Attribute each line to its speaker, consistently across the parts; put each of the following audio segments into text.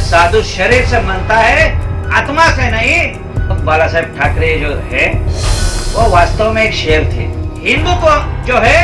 Speaker 1: साधु शरीर से मनता है, आत्मा से नहीं। बाला साहेब ठाकरे जो है वो वास्तव में एक शेर थे। हिंदुत्व जो है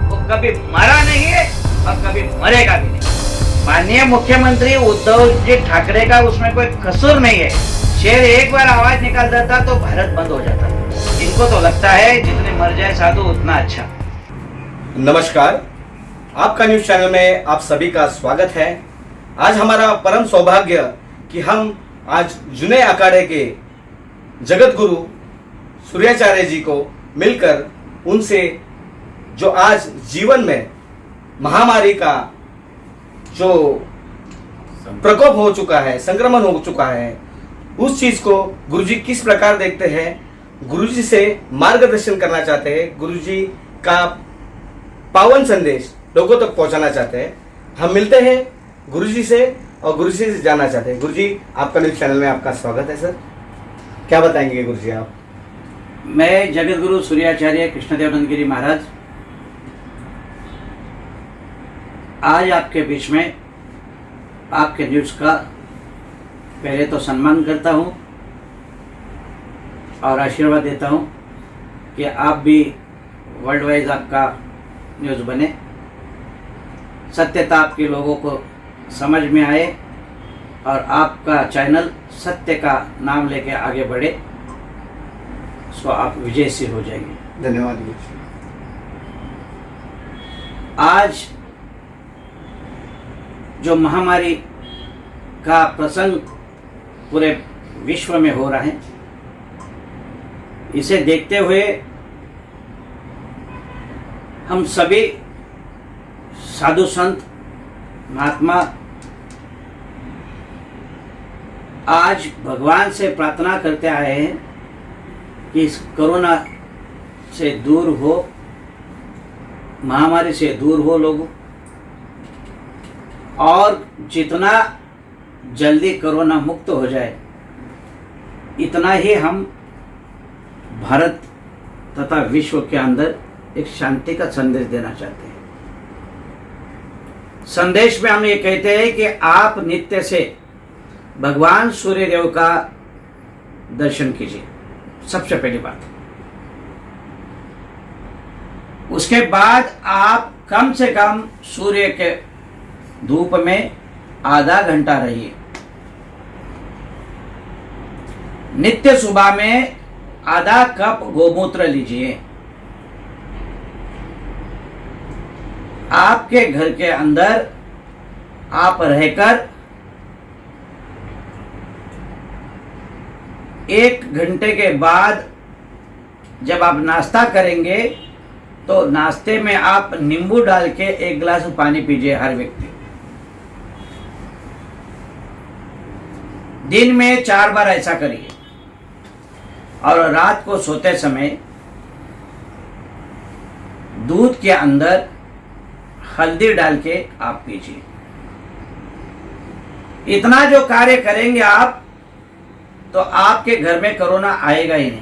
Speaker 1: वो कभी मरा नहीं है और कभी मरेगा भी नहीं। माननीय मुख्यमंत्री उद्धव जी ठाकरे का उसमें कोई कसूर नहीं है। शेर एक बार आवाज निकाल देता तो भारत बंद हो जाता। इनको तो लगता है जितने मर जाए साधु उतना अच्छा।
Speaker 2: नमस्कार, आपका न्यूज चैनल में आप सभी का स्वागत है। आज हमारा परम सौभाग्य कि हम आज जुने अखाड़े के जगत गुरु सूर्याचार्य जी को मिलकर उनसे जो आज जीवन में महामारी का जो प्रकोप हो चुका है, संक्रमण हो चुका है, उस चीज को गुरुजी किस प्रकार देखते हैं, गुरुजी से मार्गदर्शन करना चाहते हैं, गुरुजी का पावन संदेश लोगों तक पहुंचाना चाहते हैं। हम मिलते हैं गुरुजी से और गुरुजी से जानना चाहते हैं। गुरुजी, आपका न्यूज चैनल में आपका स्वागत है। सर, क्या बताएंगे गुरुजी आप?
Speaker 1: मैं जगत गुरु सूर्याचार्य कृष्णदेव गिरी महाराज आज आपके बीच में आपके न्यूज का पहले तो सम्मान करता हूं और आशीर्वाद देता हूं कि आप भी वर्ल्ड वाइज आपका न्यूज बने, सत्यता आपके लोगों को समझ में आए और आपका चैनल सत्य का नाम लेके आगे बढ़े, सो आप विजयी हो जाएंगे।
Speaker 2: धन्यवाद गुरुजी।
Speaker 1: आज जो महामारी का प्रसंग पूरे विश्व में हो रहा है, इसे देखते हुए हम सभी साधु संत महात्मा आज भगवान से प्रार्थना करते आए हैं कि इस कोरोना से दूर हो, महामारी से दूर हो लोग, और जितना जल्दी कोरोना मुक्त हो जाए इतना ही हम भारत तथा विश्व के अंदर एक शांति का संदेश देना चाहते हैं। संदेश में हम ये कहते हैं कि आप नित्य से भगवान सूर्यदेव का दर्शन कीजिए, सबसे पहली बात। उसके बाद आप कम से कम सूर्य के धूप में आधा घंटा रहिए। नित्य सुबह में आधा कप गोमूत्र लीजिए। आपके घर के अंदर आप रहकर 1 घंटे के बाद जब आप नाश्ता करेंगे तो नाश्ते में आप नींबू डाल के 1 गिलास पानी पीजिए हर व्यक्ति। दिन में 4 बार ऐसा करिए और रात को सोते समय दूध के अंदर हल्दी डाल के आप पीजिए। इतना जो कार्य करेंगे आप, तो आपके घर में कोरोना आएगा ही नहीं,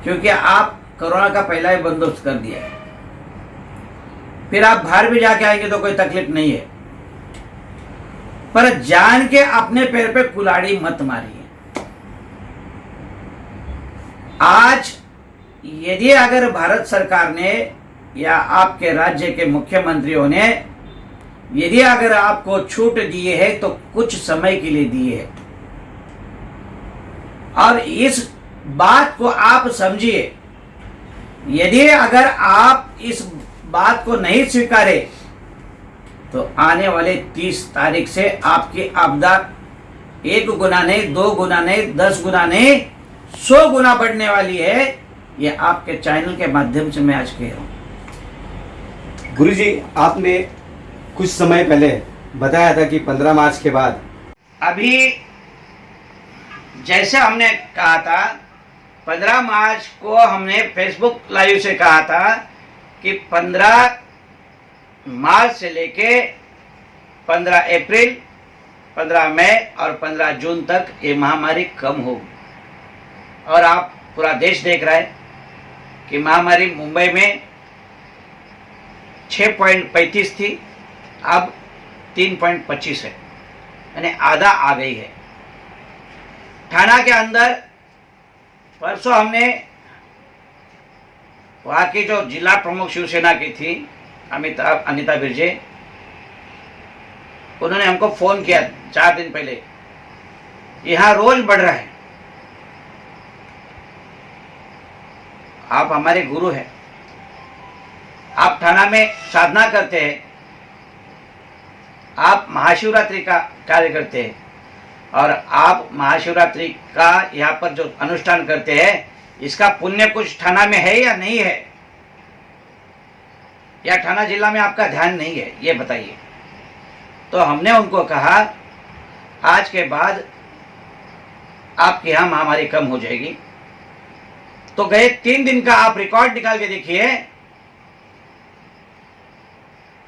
Speaker 1: क्योंकि आप कोरोना का पहला ही बंदोबस्त कर दिया है। फिर आप बाहर भी जाके आएंगे तो कोई तकलीफ नहीं है, पर जान के अपने पैर पे कुल्हाड़ी मत मारिए। आज यदि अगर भारत सरकार ने या आपके राज्य के मुख्यमंत्रियों ने यदि अगर आपको छूट दिए है तो कुछ समय के लिए दिए है, और इस बात को आप समझिए। यदि अगर आप इस बात को नहीं स्वीकारे तो आने वाले 30 तारीख से आपकी आपदा 1 गुना नहीं, 2 गुना नहीं, 10 गुना नहीं, 100 गुना बढ़ने वाली है। ये आपके चैनल के माध्यम से मैं आज कह रहा हूं।
Speaker 2: गुरुजी, आपने कुछ समय पहले बताया था कि 15 मार्च के बाद,
Speaker 1: अभी जैसे हमने कहा था 15 मार्च को हमने फेसबुक लाइव से कहा था कि 15 मार्च से लेके 15 अप्रैल, 15 मई और 15 जून तक ये महामारी कम होगी। और आप पूरा देश देख रहा है कि महामारी मुंबई में 6.35 थी, अब 3.25 है। यानी आधा आ गई है। थाना के अंदर परसों हमने वहां की जो जिला प्रमुख शिवसेना की थी अनिता बिरजे, उन्होंने हमको फोन किया 4 दिन पहले, यहां रोज बढ़ रहा है, आप हमारे गुरु हैं, आप थाना में साधना करते हैं, आप महाशिवरात्रि का कार्य करते हैं और आप महाशिवरात्रि का यहाँ पर जो अनुष्ठान करते हैं, इसका पुण्य कुछ थाना में है या नहीं है, या थाना जिला में आपका ध्यान नहीं है, ये बताइए। तो हमने उनको कहा आज के बाद आपके यहाँ महामारी कम हो जाएगी। तो गए 3 दिन का आप रिकॉर्ड निकाल के देखिए,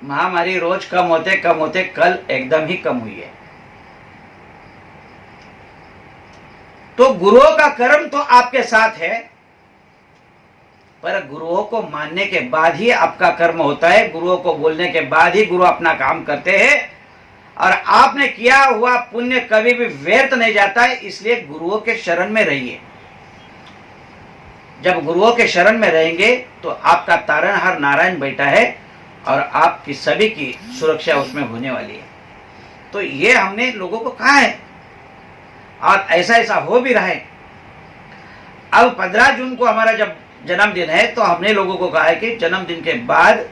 Speaker 1: महामारी रोज कम होते कल एकदम ही कम हुई है। तो गुरुओं का कर्म तो आपके साथ है, पर गुरुओं को मानने के बाद ही आपका कर्म होता है, गुरुओं को बोलने के बाद ही गुरु अपना काम करते हैं और आपने किया हुआ पुण्य कभी भी व्यर्थ नहीं जाता है। इसलिए गुरुओं के शरण में रहिए। जब गुरुओं के शरण में रहेंगे तो आपका तारणहार नारायण बैठा है और आपकी सभी की सुरक्षा उसमें होने वाली है। तो ये हमने लोगों को कहा है और ऐसा ऐसा हो भी रहा है। अब 15 जून को हमारा जब जन्मदिन है तो हमने लोगों को कहा है कि जन्मदिन के बाद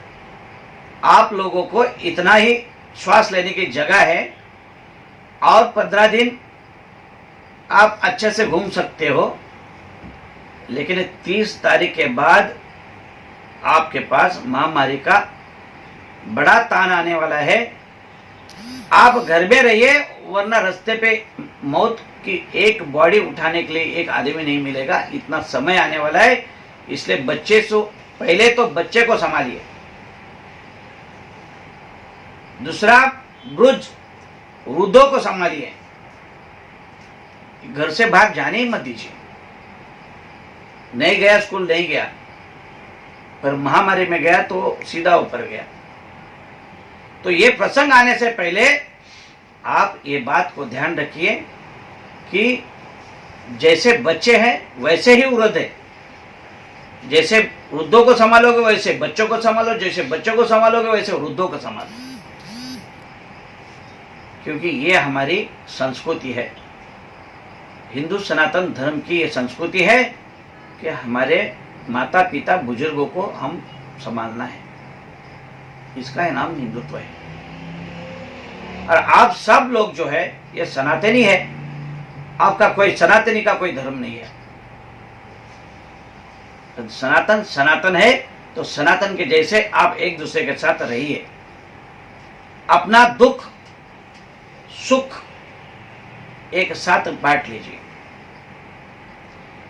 Speaker 1: आप लोगों को इतना ही श्वास लेने की जगह है और 15 दिन आप अच्छे से घूम सकते हो, लेकिन 30 तारीख के बाद आपके पास महामारी का बड़ा तान आने वाला है। आप घर में रहिए, वरना रास्ते पे मौत की एक बॉडी उठाने के लिए एक आदमी नहीं मिलेगा, इतना समय आने वाला है। इसलिए बच्चे से पहले तो बच्चे को संभालिए, दूसरा वृद्धों को संभालिए, घर से बाहर जाने ही मत दीजिए। नहीं गया स्कूल नहीं गया, पर महामारी में गया तो सीधा ऊपर गया। तो ये प्रसंग आने से पहले आप ये बात को ध्यान रखिए कि जैसे बच्चे हैं वैसे ही वृद्ध है। जैसे वृद्धों को संभालोगे वैसे बच्चों को संभालो, जैसे बच्चों को संभालोगे वैसे वृद्धों को संभालो, क्योंकि ये हमारी संस्कृति है। हिंदू सनातन धर्म की ये संस्कृति है कि हमारे माता पिता बुजुर्गों को हम संभालना है, इसका है नाम हिंदुत्व है। और आप सब लोग जो है ये सनातनी है, आपका कोई सनातनी का कोई धर्म नहीं है। तो सनातन सनातन है, तो सनातन के जैसे आप एक दूसरे के साथ रहिए, अपना दुख सुख एक साथ बांट लीजिए।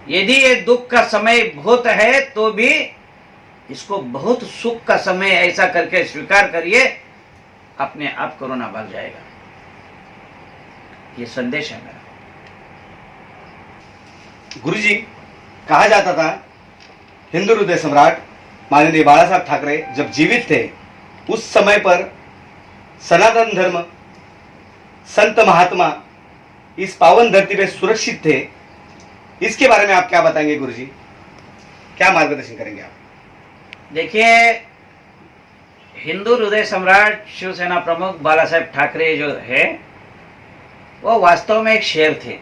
Speaker 1: यदि ये दुख का समय बहुत है तो भी इसको बहुत सुख का समय ऐसा करके स्वीकार करिए, अपने आप कोरोना भाग जाएगा। ये संदेश है मेरा।
Speaker 2: गुरुजी, कहा जाता था हिंदू हृदय सम्राट माननीय बाला साहब ठाकरे जब जीवित थे उस समय पर सनातन धर्म संत महात्मा इस पावन धरती पे सुरक्षित थे। इसके बारे में आप क्या बताएंगे गुरुजी, क्या मार्गदर्शन करेंगे आप?
Speaker 1: देखिए, हिंदू हृदय सम्राट शिवसेना प्रमुख बाला साहेब ठाकरे जो है वो वास्तव में एक शेर थे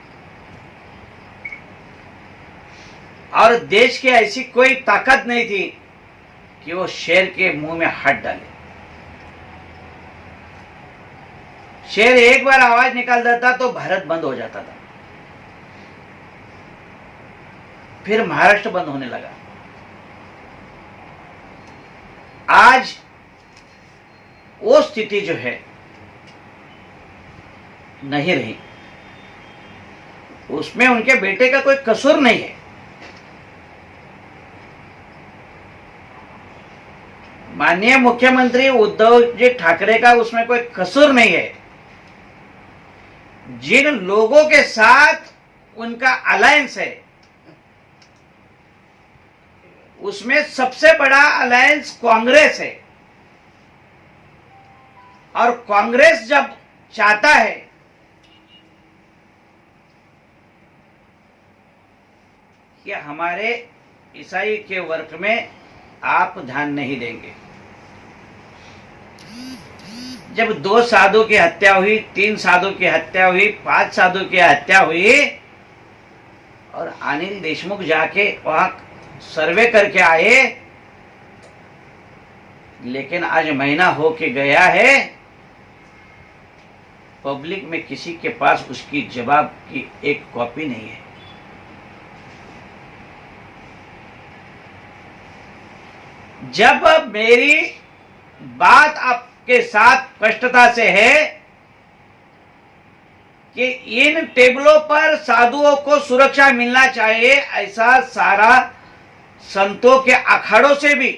Speaker 1: और देश की ऐसी कोई ताकत नहीं थी कि वो शेर के मुंह में हाथ डाले। शेर एक बार आवाज निकाल देता तो भारत बंद हो जाता था, फिर महाराष्ट्र बंद होने लगा। आज वो स्थिति जो है नहीं रही, उसमें उनके बेटे का कोई कसूर नहीं है। माननीय मुख्यमंत्री उद्धव जी ठाकरे का उसमें कोई कसूर नहीं है। जिन लोगों के साथ उनका अलायंस है उसमें सबसे बड़ा अलायंस कांग्रेस है, और कांग्रेस जब चाहता है कि हमारे ईसाई के वर्ग में आप ध्यान नहीं देंगे। जब 2 साधु की हत्या हुई, 3 साधु की हत्या हुई, 5 साधु की हत्या हुई और अनिल देशमुख जाके वहां सर्वे करके आए, लेकिन आज महीना हो के गया है, पब्लिक में किसी के पास उसकी जवाब की एक कॉपी नहीं है। जब मेरी बात आपके साथ स्पष्टता से है कि इन टेबलों पर साधुओं को सुरक्षा मिलना चाहिए, ऐसा सारा संतों के अखाड़ों से भी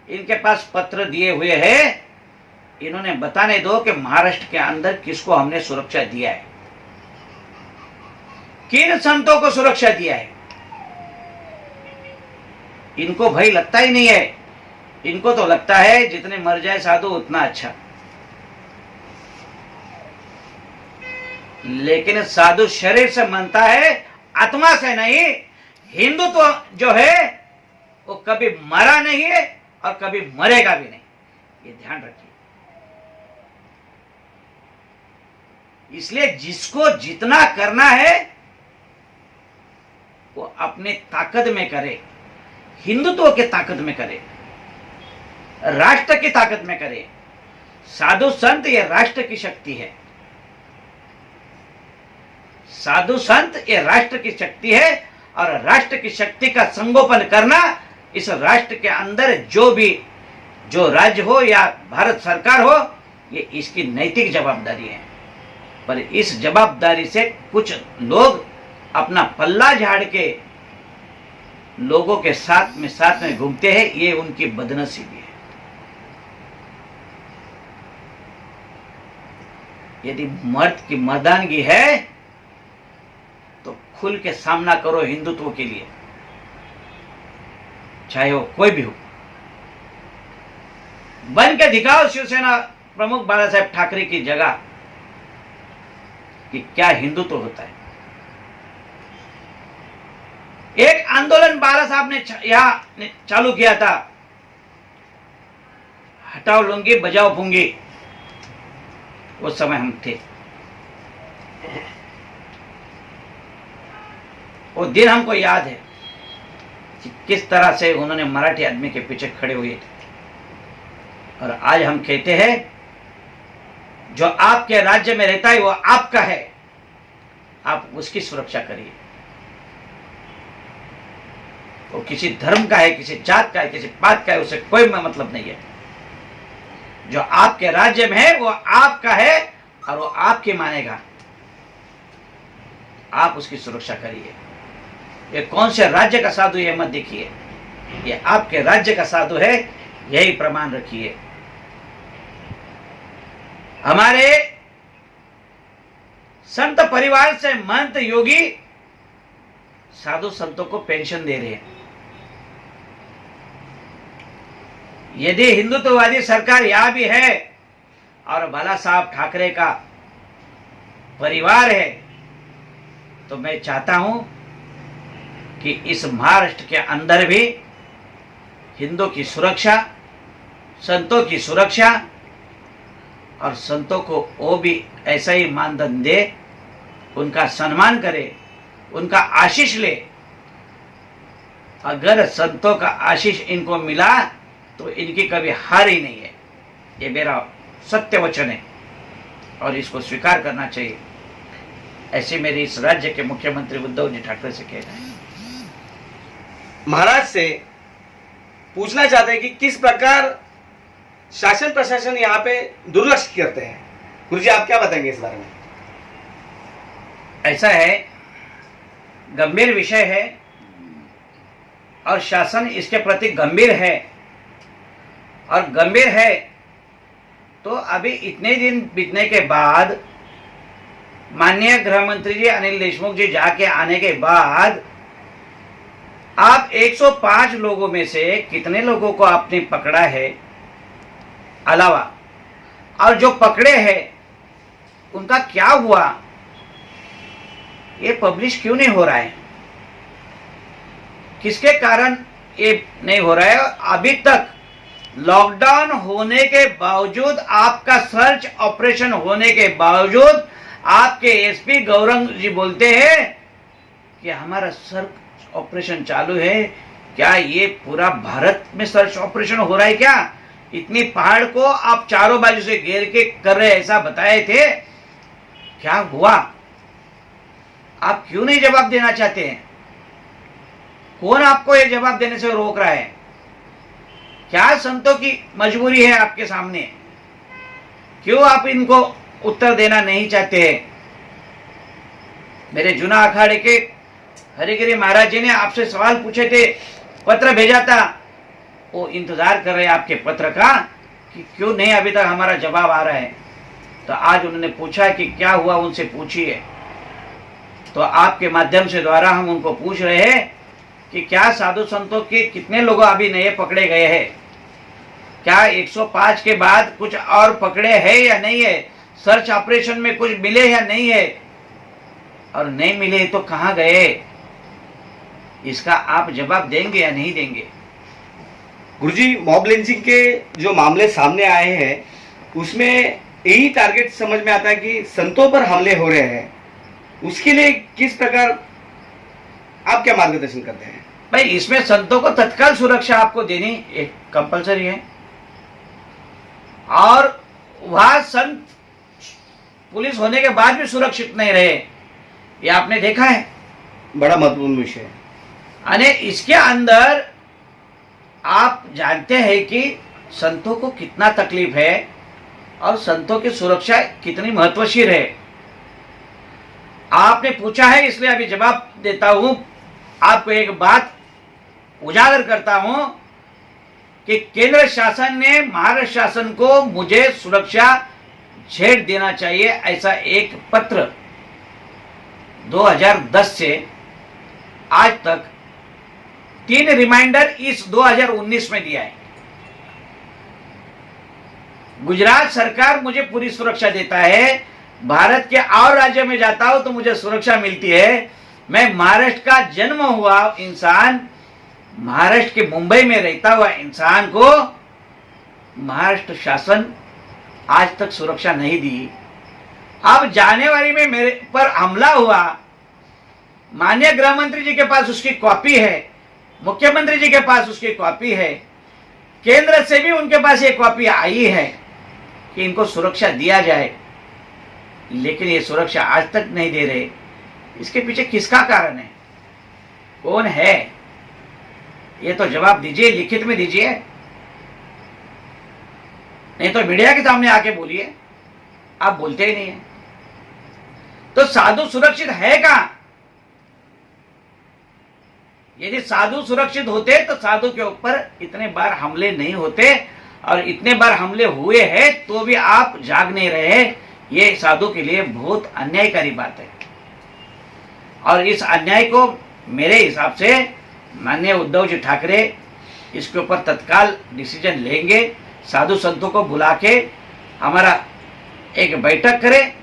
Speaker 1: इनके पास पत्र दिए हुए हैं। इन्होंने बताने दो कि महाराष्ट्र के अंदर किसको हमने सुरक्षा दिया है, किन संतों को सुरक्षा दिया है। इनको भय लगता ही नहीं है। इनको तो लगता है जितने मर जाए साधु उतना अच्छा। लेकिन साधु शरीर से मानता है, आत्मा से नहीं। हिंदुत्व जो है वो कभी मरा नहीं है और कभी मरेगा भी नहीं, ये ध्यान रखिए। इसलिए जिसको जितना करना है वो अपने ताकत में करे, हिंदुत्व के ताकत में करे, राष्ट्र की ताकत में करे। साधु संत ये राष्ट्र की शक्ति है। साधु संत ये राष्ट्र की शक्ति है और राष्ट्र की शक्ति का संगोपन करना इस राष्ट्र के अंदर जो राज्य हो या भारत सरकार हो, ये इसकी नैतिक जवाबदारी है। पर इस जवाबदारी से कुछ लोग अपना पल्ला झाड़ के लोगों के साथ में घूमते हैं, ये उनकी बदनसीबी है। यदि मर्द की मर्दानगी है तो खुल के सामना करो हिंदुत्व के लिए, चाहे वो कोई भी हो। बन के दिखाओ शिवसेना प्रमुख बाला साहेब ठाकरे की जगह कि क्या हिंदुत्व होता है। एक आंदोलन बाला साहब ने यहां चालू किया था, हटाओ लुंगी बजाओ पुंगी। उस समय हम थे, वो दिन हमको याद है कि किस तरह से उन्होंने मराठी आदमी के पीछे खड़े हुए थे। और आज हम कहते हैं जो आपके राज्य में रहता है वो आपका है, आप उसकी सुरक्षा करिए। वो किसी धर्म का है, किसी जात का है, किसी पात का है, उसे कोई मतलब नहीं है। जो आपके राज्य में है वो आपका है और वो आपकी मानेगा। आप उसकी सुरक्षा करिए। ये कौन से राज्य का साधु ये मत देखिए, ये आपके राज्य का साधु है, यही प्रमाण रखिए। हमारे संत परिवार से महंत योगी साधु संतों को पेंशन दे रहे हैं। यदि हिंदुत्ववादी सरकार यहां भी है और बाला साहब ठाकरे का परिवार है, तो मैं चाहता हूं कि इस महाराष्ट्र के अंदर भी हिंदुओं की सुरक्षा, संतों की सुरक्षा, और संतों को वो भी ऐसा ही मानदंड दे, उनका सम्मान करे, उनका आशीष ले। अगर संतों का आशीष इनको मिला तो इनकी कभी हार ही नहीं है। ये मेरा सत्य वचन है और इसको स्वीकार करना चाहिए। ऐसे मेरे इस राज्य के मुख्यमंत्री उद्धव जी ठाकरे से कहना है।
Speaker 2: महाराज से पूछना चाहते हैं कि किस प्रकार शासन प्रशासन यहाँ पे दुर्लक्ष्य करते हैं। गुरुजी आप क्या बताएंगे इस बारे में?
Speaker 1: ऐसा है, गंभीर विषय है और शासन इसके प्रति गंभीर है। और गंभीर है तो अभी इतने दिन बीतने के बाद, माननीय गृह मंत्री जी अनिल देशमुख जी जाके आने के बाद, आप 105 लोगों में से कितने लोगों को आपने पकड़ा है अलावा, और जो पकड़े हैं उनका क्या हुआ, ये पब्लिश क्यों नहीं हो रहा है? किसके कारण ये नहीं हो रहा है? अभी तक लॉकडाउन होने के बावजूद, आपका सर्च ऑपरेशन होने के बावजूद, आपके एसपी गौरंग जी बोलते हैं कि हमारा सर्च ऑपरेशन चालू है। क्या ये पूरा भारत में सर्च ऑपरेशन हो रहा है क्या? इतनी पहाड़ को आप चारों बाजू से घेर के कर रहे, ऐसा बताए थे। क्या हुआ? आप क्यों नहीं जवाब देना चाहते हैं? कौन आपको ये जवाब देने से रोक रहा है? क्या संतों की मजबूरी है आपके सामने? क्यों आप इनको उत्तर देना नहीं चाहते हैं? मेरे जुना अखाड़े के हरिगिरी महाराज जी ने आपसे सवाल पूछे थे, पत्र भेजा था। वो इंतजार कर रहे हैं आपके पत्र का कि क्यों नहीं अभी तक हमारा जवाब आ रहा है। तो आज उन्होंने पूछा कि क्या हुआ, उनसे पूछिए। तो आपके माध्यम से द्वारा हम उनको पूछ रहे हैं कि क्या साधु संतों के कितने लोग अभी नए पकड़े गए हैं? क्या 105 के बाद कुछ और पकड़े हैं या नहीं है? सर्च ऑपरेशन में कुछ मिले या नहीं है? और नहीं मिले तो कहां गए? इसका आप जवाब देंगे या नहीं देंगे?
Speaker 2: गुरुजी, मॉब लिंचिंग के जो मामले सामने आए हैं उसमें यही टारगेट समझ में आता है कि संतों पर हमले हो रहे हैं। उसके लिए किस प्रकार आप क्या मार्गदर्शन करते हैं?
Speaker 1: भाई, इसमें संतों को तत्काल सुरक्षा आपको देनी एक कंपलसरी है। और वह संत पुलिस होने के बाद भी सुरक्षित नहीं रहे, ये आपने देखा है।
Speaker 2: बड़ा महत्वपूर्ण विषय है।
Speaker 1: अने इसके अंदर आप जानते हैं कि संतों को कितना तकलीफ है और संतों की सुरक्षा कितनी महत्वशील है। आपने पूछा है इसलिए अभी जवाब देता हूं। आपको एक बात उजागर करता हूं कि केंद्र शासन ने महाराष्ट्र शासन को मुझे सुरक्षा छेड़ देना चाहिए, ऐसा एक पत्र 2010 से आज तक 3 रिमाइंडर इस 2019 में दिया है। गुजरात सरकार मुझे पूरी सुरक्षा देता है। भारत के और राज्यों में जाता हूं तो मुझे सुरक्षा मिलती है। मैं महाराष्ट्र का जन्म हुआ इंसान, महाराष्ट्र के मुंबई में रहता हुआ इंसान को महाराष्ट्र शासन आज तक सुरक्षा नहीं दी। अब जनवरी में मेरे पर हमला हुआ, माननीय गृह मंत्री जी के पास उसकी कॉपी है, मुख्यमंत्री जी के पास उसकी कॉपी है, केंद्र से भी उनके पास ये कॉपी आई है कि इनको सुरक्षा दिया जाए, लेकिन ये सुरक्षा आज तक नहीं दे रहे। इसके पीछे किसका कारण है? कौन है? ये तो जवाब दीजिए, लिखित में दीजिए, नहीं तो मीडिया के सामने आके बोलिए। आप बोलते ही नहीं है। तो साधु सुरक्षित है कहां? यदि साधु सुरक्षित होते तो साधु के ऊपर इतने बार हमले नहीं होते, और इतने बार हमले हुए हैं तो भी आप जाग नहीं रहे। ये साधु के लिए बहुत अन्यायकारी बात है। और इस अन्याय को मेरे हिसाब से माननीय उद्धव जी ठाकरे इसके ऊपर तत्काल डिसीजन लेंगे। साधु संतों को बुला के हमारा एक बैठक करें।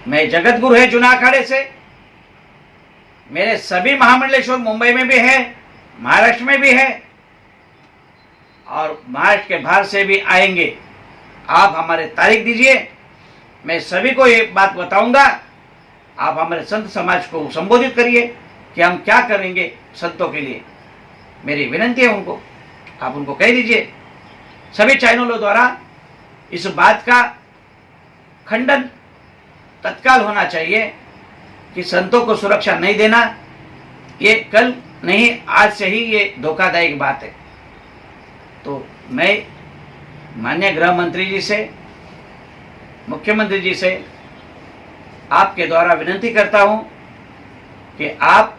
Speaker 1: मैं जगत गुरु है जुना अखाड़े से, मेरे सभी महामंडलेश्वर मुंबई में भी है, महाराष्ट्र में भी है, और महाराष्ट्र के बाहर से भी आएंगे। आप हमारे तारीख दीजिए, मैं सभी को ये बात बताऊंगा। आप हमारे संत समाज को संबोधित करिए कि हम क्या करेंगे संतों के लिए। मेरी विनंती है उनको, आप उनको कह दीजिए। सभी चैनलों द्वारा इस बात का खंडन तत्काल होना चाहिए कि संतों को सुरक्षा नहीं देना ये कल नहीं, आज से ही ये धोखादायक बात है। तो मैं माननीय गृह मंत्री जी से, मुख्यमंत्री जी से आपके द्वारा विनती करता हूं कि आप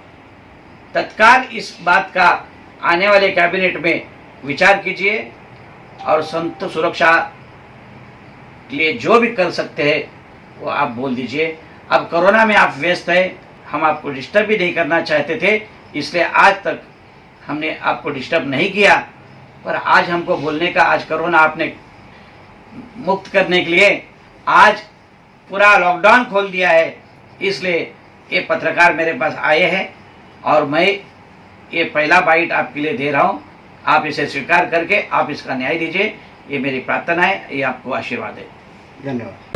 Speaker 1: तत्काल इस बात का आने वाले कैबिनेट में विचार कीजिए और संत सुरक्षा के लिए जो भी कर सकते हैं वो आप बोल दीजिए। अब कोरोना में आप व्यस्त हैं, हम आपको डिस्टर्ब भी नहीं करना चाहते थे, इसलिए आज तक हमने आपको डिस्टर्ब नहीं किया। पर आज हमको बोलने का, आज कोरोना आपने मुक्त करने के लिए आज पूरा लॉकडाउन खोल दिया है, इसलिए ये पत्रकार मेरे पास आए हैं और मैं ये पहला बाइट आपके लिए दे रहा हूँ, आप इसे स्वीकार करके आप इसका न्याय दीजिए, ये मेरी प्रार्थना है, ये आपको आशीर्वाद है।
Speaker 2: धन्यवाद।